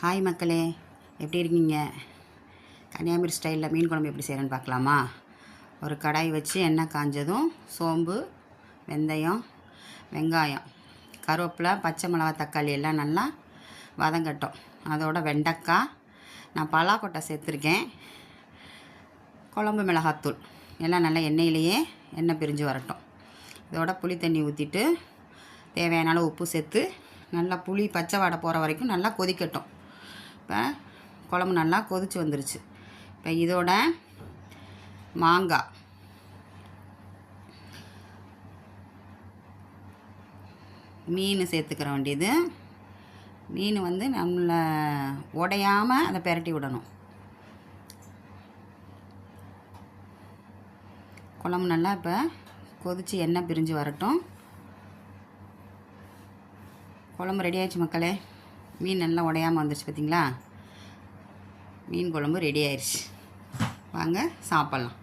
Hi மக்களே, எப்படி இருக்கீங்க? கன்னியாகுமரி ஸ்டைலில் மீன் குழம்பு எப்படி செய்கிறேன்னு பார்க்கலாமா? ஒரு கடாய் வச்சு எண்ணெய் காஞ்சதும் சோம்பு, வெந்தயம், வெங்காயம், கருவேப்பிலை, பச்சை மிளகா, தக்காளி எல்லாம் நல்லா வதங்கட்டும். அதோட வெண்டைக்காய், நான் பலாக்கொட்டை சேர்த்துருக்கேன், குழம்பு மிளகாத்தூள் எல்லாம் நல்லா எண்ணெயிலேயே எண்ணெய் பிரிஞ்சு வரட்டும். இதோட புளி தண்ணி ஊற்றிட்டு தேவையான அளவு உப்பு சேர்த்து நல்லா புளி பச்சை வாடை போகிற வரைக்கும் நல்லா கொதிக்கட்டும். இப்போ குழம்பு நல்லா கொதிச்சு வந்துருச்சு. இப்போ இதோட மாங்காய், மீன் சேர்த்துக்கிற வேண்டியது. மீன் நம்மளை உடையாமல் அதை பெரட்டி விடணும். குழம்பு நல்லா இப்போ கொதித்து எண்ணெய் பிரிஞ்சு வரட்டும். குழம்பு ரெடி ஆயிடுச்சு மக்களே. மீன் நல்லா உடையாமல் வந்துருச்சு பார்த்தீங்களா? மீன் குழம்பு ரெடி ஆயிடுச்சு. வாங்க சாப்பிட்லாம்.